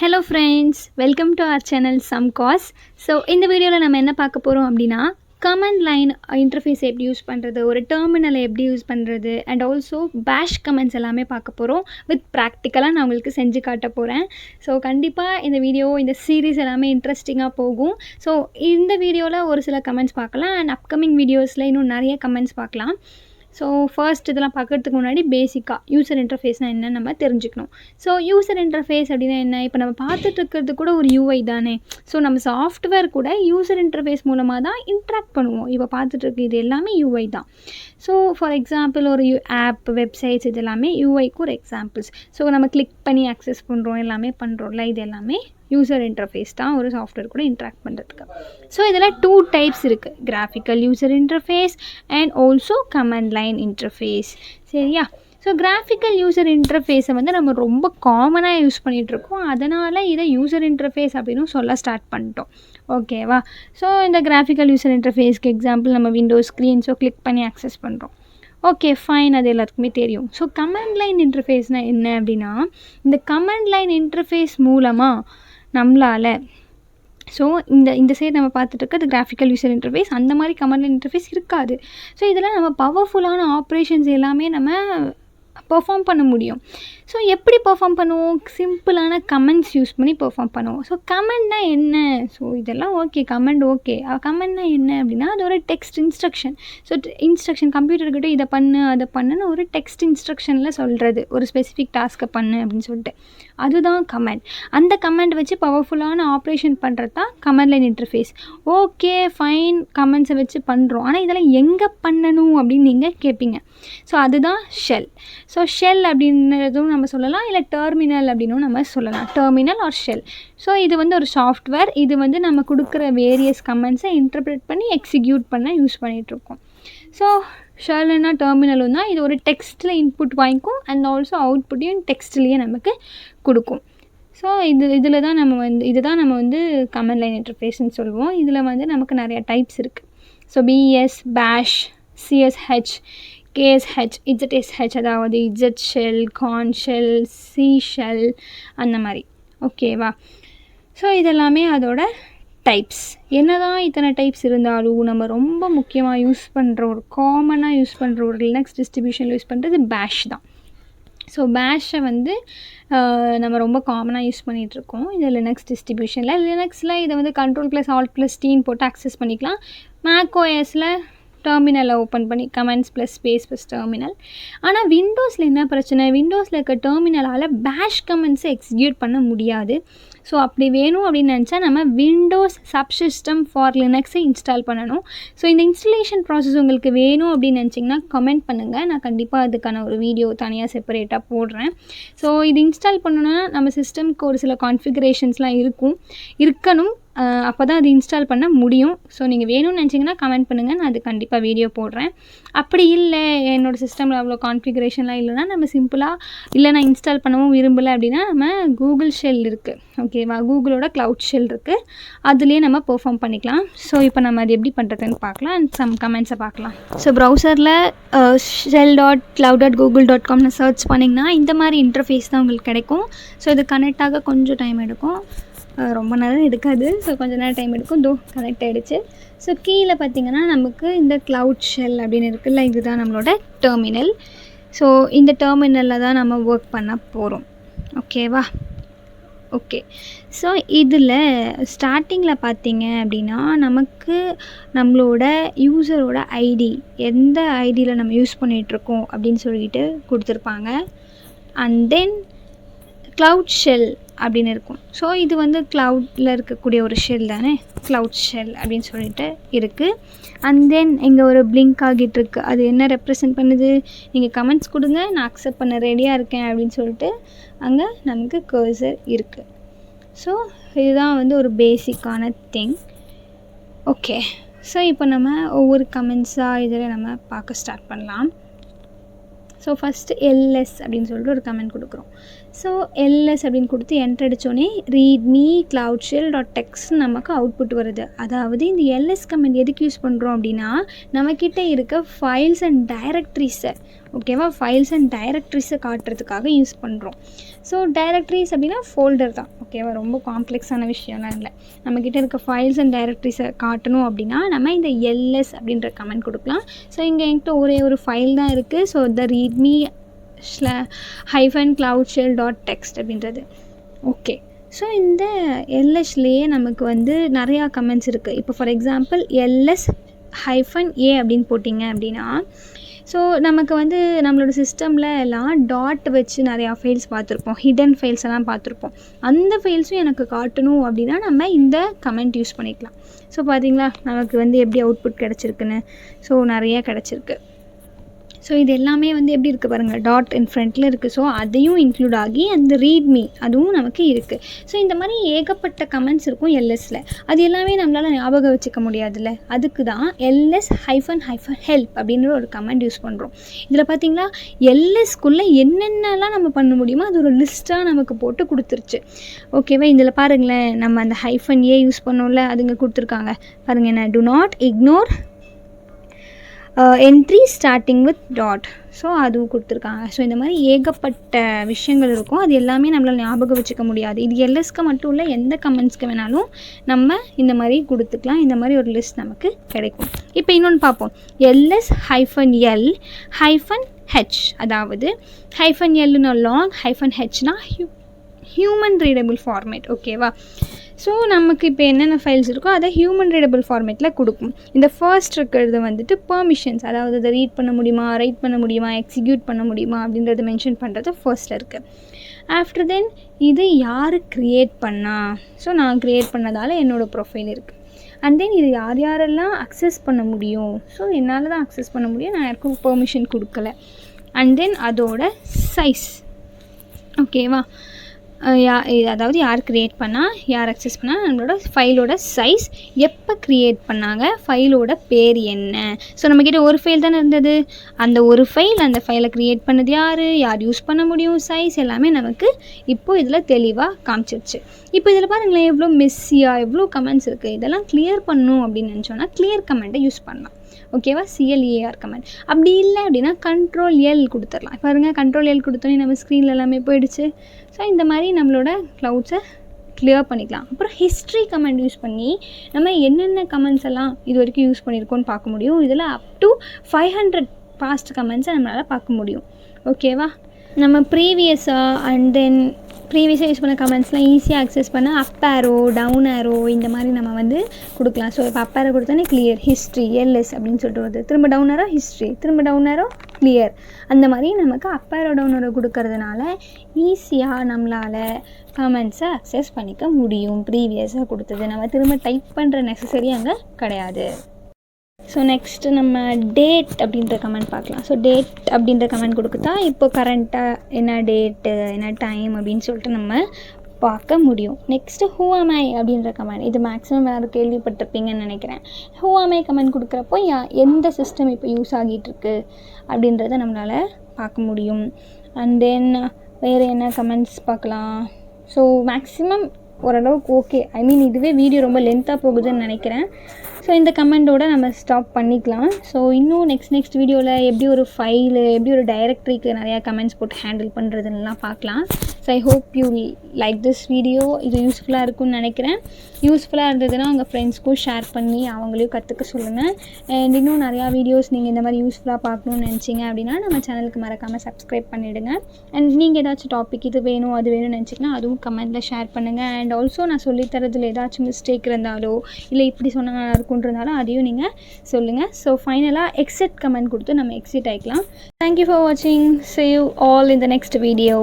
Hello friends, welcome to our channel Samcos. So இந்த வீடியோவில் நம்ம என்ன பார்க்க போகிறோம் அப்படின்னா கமெண்ட் லைன் இன்டர்ஃபேஸ் எப்படி யூஸ் பண்ணுறது, ஒரு டெர்மினலை எப்படி யூஸ் பண்ணுறது அண்ட் ஆல்சோ பேஷ் கமெண்ட்ஸ் எல்லாமே பார்க்க போகிறோம். வித் ப்ராக்டிக்கலாக நான் உங்களுக்கு செஞ்சு காட்ட போகிறேன். ஸோ கண்டிப்பாக இந்த வீடியோ இந்த சீரீஸ் எல்லாமே இன்ட்ரெஸ்டிங்காக போகும். ஸோ இந்த வீடியோவில் ஒரு சில கமெண்ட்ஸ் பார்க்கலாம் அண்ட் அப்கமிங் வீடியோஸில் இன்னும் நிறைய கமெண்ட்ஸ் பார்க்கலாம். ஸோ ஃபர்ஸ்ட் இதெல்லாம் பார்க்குறதுக்கு முன்னாடி பேசிக்காக யூசர் இன்டர்ஃபேஸ்னால் என்ன நம்ம தெரிஞ்சுக்கணும். ஸோ யூசர் இன்டர்ஃபேஸ் அப்படின்னா என்ன, இப்போ நம்ம பார்த்துட்டு இருக்கிறது கூட ஒரு யூஐ தானே. ஸோ நம்ம சாஃப்ட்வேர் கூட யூசர் இன்டர்ஃபேஸ் மூலமாக தான் இன்ட்ராக்ட் பண்ணுவோம். இப்போ பார்த்துட்டு இருக்க இது எல்லாமே யூஐ தான். ஸோ ஃபார் எக்ஸாம்பிள் ஒரு ஆப், வெப்சைட்ஸ், இது எல்லாமே யூஐக்கு ஒரு எக்ஸாம்பிள்ஸ். ஸோ நம்ம கிளிக் பண்ணி ஆக்சஸ் பண்ணுறோம், எல்லாமே பண்ணுறோம்ல, இது எல்லாமே யூசர் இன்டர்ஃபேஸ் தான் ஒரு சாஃப்ட்வேர் கூட இன்ட்ராக்ட் பண்ணுறதுக்கு. ஸோ இதில் 2 டைப்ஸ் இருக்குது, graphical user interface and also comment line interface. சரியா? ஸோ கிராஃபிக்கல் யூசர் இன்டர்ஃபேஸை வந்து நம்ம ரொம்ப காமனாக யூஸ் பண்ணிகிட்ருக்கோம். அதனால் இதை யூசர் இன்டர்ஃபேஸ் அப்படின்னு சொல்ல ஸ்டார்ட் பண்ணிட்டோம். ஓகேவா? ஸோ இந்த கிராஃபிக்கல் யூசர் இன்டர்ஃபேஸ்க்கு எக்ஸாம்பிள் நம்ம விண்டோஸ் ஸ்க்ரீன். ஸோ கிளிக் பண்ணி ஆக்சஸ் பண்ணுறோம். ஓகே ஃபைன், அது எல்லாத்துக்குமே தெரியும். ஸோ கமெண்ட் லைன் இன்டர்ஃபேஸ்னால் என்ன அப்படின்னா, இந்த கமெண்ட் லைன் இன்டர்ஃபேஸ் மூலமாக நம்மளால் ஸோ இந்த சைடு நம்ம பார்த்துட்டு இருக்கிறது கிராஃபிக்கல் யூசர் இன்டர்ஃபேஸ். அந்த மாதிரி கமெண்ட் லைன் இன்டர்ஃபேஸ் இருக்காது. ஸோ இதில் நம்ம பவர்ஃபுல்லான ஆப்ரேஷன்ஸ் எல்லாமே நம்ம பெர்ஃபார்ம் பண்ண முடியும். ஸோ எப்படி பெர்ஃபார்ம் பண்ணுவோம்? சிம்பிளான கமெண்ட்ஸ் யூஸ் பண்ணி பெர்ஃபார்ம் பண்ணுவோம். ஸோ கமெண்ட்னா என்ன? ஸோ இதெல்லாம் ஓகே, கமெண்ட் ஓகே. கமெண்ட்னா என்ன அப்படின்னா, அது ஒரு டெக்ஸ்ட் இன்ஸ்ட்ரக்ஷன். ஸோ இன்ஸ்ட்ரக்ஷன் கம்ப்யூட்டர்கிட்ட இதை பண்ணு அதை பண்ணுன்னு ஒரு டெக்ஸ்ட் இன்ஸ்ட்ரக்ஷனில் சொல்கிறது, ஒரு ஸ்பெசிஃபிக் டாஸ்க்கை பண்ணு அப்படின்னு சொல்லிட்டு, அதுதான் கமெண்ட். அந்த கமெண்ட் வச்சு பவர்ஃபுல்லான ஆப்ரேஷன் பண்ணுறது தான் comment line interface. Okay fine, கமெண்ட்ஸை வச்சு பண்ணுறோம், ஆனால் இதெல்லாம் எங்கே பண்ணணும் அப்படின்னு நீங்கள் கேட்பீங்க. ஸோ அதுதான் ஷெல். ஸோ ஷெல் அப்படின்றதும் நம்ம சொல்லலாம், இல்லை டெர்மினல் அப்படின்னும் நம்ம சொல்லலாம். Terminal R shell. ஸோ இது வந்து ஒரு சாஃப்ட்வேர். இது வந்து நம்ம கொடுக்குற வேரியஸ் கமெண்ட்ஸை இன்டர்பிரேட் பண்ணி எக்ஸிக்யூட் பண்ண யூஸ் பண்ணிகிட்ருக்கோம். ஸோ ஷெல்லுன்னா டெர்மினலும் தான். இது ஒரு டெக்ஸ்ட்டில் இன்புட் வாங்கிக்கும் அண்ட் ஆல்சோ அவுட்புட்டையும் டெக்ஸ்ட்லேயே நமக்கு கொடுக்கும். ஸோ இதில் தான் இதுதான் நம்ம வந்து கமெண்ட் லைன் இன்டர்ஃபேஸ்ன்னு சொல்லுவோம். இதில் வந்து நமக்கு நிறையா டைப்ஸ் இருக்குது. So PS, bash, CSH, KSH, ZSH, அதாவது Z shell, Korn shell, C shell, அந்த மாதிரி. ஓகேவா? ஸோ இதெல்லாமே அதோட டைப்ஸ். என்ன தான் இத்தனை டைப்ஸ் இருந்தாலும் நம்ம ரொம்ப முக்கியமாக யூஸ் பண்ணுற ஒரு காமனாக யூஸ் பண்ணுற ஒரு லினக்ஸ் டிஸ்ட்ரிபியூஷனில் யூஸ் பண்ணுறது பேஷ் தான். ஸோ பேஷை வந்து நம்ம ரொம்ப காமனாக யூஸ் பண்ணிகிட்ருக்கோம் இந்த லினக்ஸ் டிஸ்ட்ரிபியூஷனில். லினக்ஸில் இதை வந்து Ctrl+Alt+T போட்டு ஆக்சஸ் பண்ணிக்கலாம். மேக்ஓஎஸில் டெர்மினலை ஓப்பன் பண்ணி கமெண்ட்ஸ் +ஸ்பேஸ் டெர்மினல். ஆனால் விண்டோஸில் என்ன பிரச்சனை, விண்டோஸில் இருக்க டெர்மினலால் பேஷ் கமெண்ட்ஸை எக்ஸிக்யூட் பண்ண முடியாது. ஸோ அப்படி வேணும் அப்படின்னு நினச்சா நம்ம விண்டோஸ் சப்சிஸ்டம் ஃபார் லினக்ஸை இன்ஸ்டால் பண்ணணும். ஸோ இந்த இன்ஸ்டலேஷன் ப்ராசஸ் உங்களுக்கு வேணும் அப்படின்னு நினச்சிங்கன்னா கமெண்ட் பண்ணுங்கள். நான் கண்டிப்பாக அதுக்கான ஒரு வீடியோ தனியாக செப்பரேட்டாக போடுறேன். ஸோ இது இன்ஸ்டால் பண்ணணுன்னா நம்ம சிஸ்டம்க்கு ஒரு சில கான்ஃபிகரேஷன்ஸ்லாம் இருக்கணும். அப்போ தான் அது இன்ஸ்டால் பண்ண முடியும். ஸோ நீங்கள் வேணும்னு நினச்சிங்கன்னா கமெண்ட் பண்ணுங்கள், நான் அது கண்டிப்பாக வீடியோ போடுறேன். அப்படி இல்லை, என்னோடய சிஸ்டமில் அவ்வளோ கான்ஃபிகரேஷன்லாம் இல்லைனா நம்ம சிம்பிளாக இல்லை நான் இன்ஸ்டால் பண்ணவும் விரும்பலை அப்படின்னா நம்ம கூகுள் ஷெல் இருக்குது. ஓகேவா? கூகுளோட க்ளவுட் ஷெல் இருக்குது, அதுலேயே நம்ம பெர்ஃபார்ம் பண்ணிக்கலாம். ஸோ இப்போ நம்ம அது எப்படி பண்ணுறதுன்னு பார்க்கலாம் அண்ட் சம் கமெண்ட்ஸை பார்க்கலாம். ஸோ ப்ரௌசரில் shell.cloud.google.comனு சர்ச் பண்ணிங்கன்னா இந்த மாதிரி இன்டர்ஃபேஸ் தான் உங்களுக்கு கிடைக்கும். ஸோ இது கனெக்ட் ஆக கொஞ்சம் டைம் எடுக்கும், ரொம்ப நேரம் எடுக்காது. ஸோ கொஞ்சம் நேரம் டைம் எடுக்கும். கனெக்ட் ஆகிடுச்சு. ஸோ கீழே பார்த்திங்கன்னா நமக்கு இந்த க்ளவுட் ஷெல் அப்படின்னு இருக்குல்ல, இதுதான் நம்மளோட டெர்மினல். ஸோ இந்த டெர்மினலில் தான் நம்ம ஒர்க் பண்ண போகிறோம். ஓகேவா? ஓகே. ஸோ இதில் ஸ்டார்டிங்கில் பார்த்திங்க அப்படின்னா நமக்கு நம்மளோட யூசரோட ஐடி, எந்த ஐடியில் நம்ம யூஸ் பண்ணிகிட்ருக்கோம் அப்படின்னு சொல்லிட்டு கொடுத்துருப்பாங்க. அண்ட் தென் க்ளவுட் ஷெல் அப்படின்னு இருக்கும். ஸோ இது வந்து க்ளவுடில் இருக்கக்கூடிய ஒரு ஷெல் தானே, க்ளவுட் ஷெல் அப்படின்னு சொல்லிட்டு இருக்குது. அண்ட் தென் இங்கே ஒரு பிளிங்க் ஆகிட்டுருக்கு. அது என்ன ரெப்ரசன்ட் பண்ணுது, நீங்கள் கமெண்ட்ஸ் கொடுங்க, நான் அக்செப்ட் பண்ண ரெடியாக இருக்கேன் அப்படின்னு சொல்லிட்டு அங்கே நமக்கு கர்சர் இருக்குது. ஸோ இதுதான் வந்து ஒரு பேசிக்கான திங். ஓகே. ஸோ இப்போ நம்ம ஒவ்வொரு கமெண்ட்ஸாக இதில் நம்ம பார்க்க ஸ்டார்ட் பண்ணலாம். ஸோ ஃபஸ்ட்டு எல்எஸ் அப்படின்னு சொல்லிட்டு ஒரு கமெண்ட் கொடுக்குறோம். ஸோ எல்எஸ் அப்படின்னு கொடுத்து என்டர் அடித்தோடனே ரீட்மி க்ளவுட் ஷெல் .text நமக்கு அவுட்புட் வருது. அதாவது இந்த எல்எஸ் கமெண்ட் எதுக்கு யூஸ் பண்ணுறோம் அப்படின்னா, நம்மக்கிட்ட இருக்க ஃபைல்ஸ் அண்ட் டைரக்டரிஸை, ஓகேவா? ஃபைல்ஸ் அண்ட் டைரக்டரிஸை காட்டுறதுக்காக யூஸ் பண்ணுறோம். ஸோ டைரக்டரிஸ் அப்படின்னா ஃபோல்டர் தான். ஓகேவா? ரொம்ப காம்ப்ளெக்ஸான விஷயம்லாம் இல்லை. நம்மக்கிட்ட இருக்க ஃபைல்ஸ் அண்ட் டைரக்டரிஸை காட்டணும் அப்படின்னா நம்ம இந்த எல்எஸ் அப்படின்ற கமெண்ட் கொடுக்கலாம். ஸோ இங்கே என்கிட்ட ஒரே ஒரு ஃபைல் தான் இருக்குது. ஸோ த ரீட்மி -cloudshell.txt அப்படின்றது. ஓகே, ஸோ இந்த எல்எஸ்லேயே நமக்கு வந்து நிறையா கமெண்ட்ஸ் இருக்குது. இப்போ ஃபார் எக்ஸாம்பிள் -a அப்படின்னு போட்டிங்க அப்படின்னா, ஸோ நமக்கு வந்து நம்மளோட சிஸ்டமில் எல்லாம் டாட் வச்சு நிறையா ஃபைல்ஸ் பார்த்துருப்போம், ஹிடன் ஃபைல்ஸ் எல்லாம் பார்த்துருப்போம். அந்த ஃபைல்ஸும் எனக்கு காட்டணும் அப்படின்னா நம்ம இந்த கமெண்ட் யூஸ் பண்ணிக்கலாம். ஸோ பார்த்தீங்களா நமக்கு வந்து எப்படி அவுட்புட் கிடச்சிருக்குன்னு. ஸோ நிறையா கிடச்சிருக்கு. ஸோ இது எல்லாமே வந்து எப்படி இருக்குது பாருங்கள், டாட் இன் ஃப்ரண்ட்டில் இருக்குது. ஸோ அதையும் இன்க்ளூட் ஆகி அந்த ரீட்மி அதுவும் நமக்கு இருக்குது. ஸோ இந்த மாதிரி ஏகப்பட்ட கமெண்ட்ஸ் இருக்கும் எல்எஸில். அது எல்லாமே நம்மளால் ஞாபகம் வச்சுக்க முடியாதுல்ல. அதுக்கு தான் ls-help அப்படின்ற ஒரு கமெண்ட் யூஸ் பண்ணுறோம். இதில் பார்த்தீங்களா எல்எஸ்க்குள்ளே என்னென்னலாம் நம்ம பண்ண முடியுமோ அது ஒரு லிஸ்ட்டாக நமக்கு போட்டு கொடுத்துருச்சு. ஓகேவா? இதில் பாருங்களேன், நம்ம அந்த -a யூஸ் பண்ணோம்ல, அதுங்க கொடுத்துருக்காங்க பாருங்கள். என்ன do not ignore entry starting with dot. So அதுவும் கொடுத்துருக்காங்க. ஸோ இந்த மாதிரி ஏகப்பட்ட விஷயங்கள் இருக்கும். அது எல்லாமே நம்மளால் ஞாபகம் வச்சுக்க முடியாது. இது எல்எஸ்க்கு மட்டும் இல்லை, எந்த கமெண்ட்ஸ்க்கு வேணாலும் நம்ம இந்த மாதிரி கொடுத்துக்கலாம். இந்த மாதிரி ஒரு லிஸ்ட் நமக்கு கிடைக்கும். இப்போ இன்னொன்று பார்ப்போம். ls-l-h, அதாவது -l லாங், -hனா ஹியூமன் ரீடபிள் ஃபார்மேட். ஓகேவா? ஸோ நமக்கு இப்போ என்னென்ன ஃபைல்ஸ் இருக்கோ அதை ஹியூமன் ரீடபிள் ஃபார்மேட்டில் கொடுக்கும். இந்த ஃபர்ஸ்ட் இருக்கிறது வந்துட்டு பெர்மிஷன்ஸ், அதாவது அதை ரீட் பண்ண முடியுமா, ரைட் பண்ண முடியுமா, எக்ஸிக்யூட் பண்ண முடியுமா அப்படின்றத மென்ஷன் பண்ணுறது ஃபர்ஸ்ட்டில் இருக்குது. ஆஃப்டர் தென் இது யார் க்ரியேட் பண்ணா, ஸோ நான் க்ரியேட் பண்ணதால் என்னோடய ப்ரொஃபைல் இருக்குது. அண்ட் தென் இது யார் யாரெல்லாம் அக்சஸ் பண்ண முடியும், ஸோ என்னால் தான் அக்சஸ் பண்ண முடியும், நான் யாருக்கும் பெர்மிஷன் கொடுக்கல. அண்ட் தென் அதோட சைஸ். ஓகேவா? அதாவது யார் க்ரியேட் பண்ணால், யார் அக்சஸ் பண்ணால், நம்மளோட ஃபைலோட சைஸ், எப்போ க்ரியேட் பண்ணாங்க, ஃபைலோட பேர் என்ன. ஸோ நம்மக்கிட்ட ஒரு ஃபைல் தானே இருந்தது, அந்த ஒரு ஃபைல், அந்த ஃபைலை க்ரியேட் பண்ணது யார் யூஸ் பண்ண முடியும், சைஸ் எல்லாமே நமக்கு இப்போது இதில் தெளிவாக காமிச்சிருச்சு. இப்போ இதில் பாருங்களேன் எவ்வளோ மெஸ்ஸியாக எவ்வளோ கமெண்ட்ஸ் இருக்குது. இதெல்லாம் கிளியர் பண்ணணும் அப்படின்னு நினச்சோன்னா கிளியர் கமெண்ட்டை யூஸ் பண்ணலாம். ஓகேவா? CLEAR comment. அப்படி இல்லை அப்படின்னா Ctrl-L கொடுத்துடலாம். பாருங்கள், Ctrl-L கொடுத்தோன்னே நம்ம ஸ்க்ரீனில் எல்லாமே போயிடுச்சு. ஸோ இந்த மாதிரி நம்மளோட க்ளவுட்ஸை கிளியர் பண்ணிக்கலாம். அப்புறம் ஹிஸ்ட்ரி கமெண்ட் யூஸ் பண்ணி நம்ம என்னென்ன கமெண்ட்ஸ் எல்லாம் இது வரைக்கும் யூஸ் பண்ணியிருக்கோன்னு பார்க்க முடியும். இதில் அப் டு 500 பாஸ்ட் கமெண்ட்ஸை நம்மளால் பார்க்க முடியும். ஓகேவா? நம்ம ப்ரீவியஸாக அண்ட் தென் ப்ரீவியஸாக யூஸ் பண்ண கமெண்ட்ஸ்லாம் ஈஸியாக அக்சஸ் பண்ண அப் ஆரோ, டவுன் ஆரோ இந்த மாதிரி நம்ம வந்து கொடுக்கலாம். ஸோ இப்போ அப் ஆரோ கொடுத்தோன்னே கிளியர், ஹிஸ்ட்ரி, எல்எஸ் அப்படின்னு சொல்லிட்டு வருது. திரும்ப டவுன் ஆரோ ஹிஸ்ட்ரி, திரும்ப டவுன் ஆரோ கிளியர். அந்த மாதிரி நமக்கு அப் ஆரோ டவுன் ஆரோ கொடுக்கறதுனால ஈஸியாக நம்மளால் கமெண்ட்ஸை அக்சஸ் பண்ணிக்க முடியும். ப்ரீவியஸாக கொடுத்தது நம்ம திரும்ப டைப் பண்ணுற நெசசரி அங்கே கிடையாது. ஸோ நெக்ஸ்ட்டு நம்ம டேட் அப்படின்ற கமெண்ட் பார்க்கலாம். ஸோ டேட் அப்படின்ற கமெண்ட் கொடுக்குதா இப்போ கரண்ட்டாக என்ன டேட்டு, என்ன டைம் அப்படின்னு சொல்லிட்டு நம்ம பார்க்க முடியும். நெக்ஸ்ட்டு who am I அப்படின்ற கமெண்ட். இது மேக்ஸிமம் வேறு கேள்விப்பட்டிருப்பீங்கன்னு நினைக்கிறேன். who am I கமெண்ட் கொடுக்குறப்போ எந்த சிஸ்டம் இப்போ யூஸ் ஆகிட்டுருக்கு அப்படின்றத நம்மளால் பார்க்க முடியும். அண்ட் தென் வேறு என்ன கமெண்ட்ஸ் பார்க்கலாம். ஸோ மேக்ஸிமம் ஓரளவுக்கு ஓகே. இதுவே வீடியோ ரொம்ப லென்த்தாக போகுதுன்னு நினைக்கிறேன். ஸோ இந்த கமெண்டோட நம்ம ஸ்டாப் பண்ணிக்கலாம். ஸோ இன்னும் நெக்ஸ்ட் வீடியோவில் எப்படி ஒரு ஃபைலு, எப்படி ஒரு டைரக்டரிக்கு நிறையா கமெண்ட்ஸ் போட்டு ஹேண்டில் பண்ணுறதுலாம் பார்க்கலாம். So I hope you like this video. இது யூஸ்ஃபுல்லாக இருக்கும்னு நினைக்கிறேன். யூஸ்ஃபுல்லாக இருந்ததுன்னா உங்கள் ஃப்ரெண்ட்ஸ்க்கும் ஷேர் பண்ணி அவங்களையும் கற்றுக்க சொல்லுங்கள். அண்ட் இன்னும் நிறையா வீடியோஸ் நீங்கள் இந்த மாதிரி யூஸ்ஃபுல்லாக பார்க்கணுன்னு நினச்சிங்க அப்படின்னா நம்ம சேனலுக்கு மறக்காமல் சப்ஸ்கிரைப் பண்ணிவிடுங்க. அண்ட் நீங்கள் ஏதாச்சும் டாபிக் இது வேணும் அது வேணும்னு நினச்சிங்கன்னா அதுவும் கமெண்ட்டில் ஷேர் பண்ணுங்கள். அண்ட் ஆல்சோ நான் சொல்லித்தரதில் ஏதாச்சும் மிஸ்டேக் இருந்தாலோ இல்லை இப்படி சொன்னால் நல்லா இருக்குன்றதாலும் அதையும் நீங்கள் சொல்லுங்கள். ஸோ ஃபைனலாக எக்ஸிட் கமெண்ட் கொடுத்து நம்ம எக்ஸிட் ஆகிக்கலாம். தேங்க்யூ ஃபார் வாட்சிங். See you all in the next video.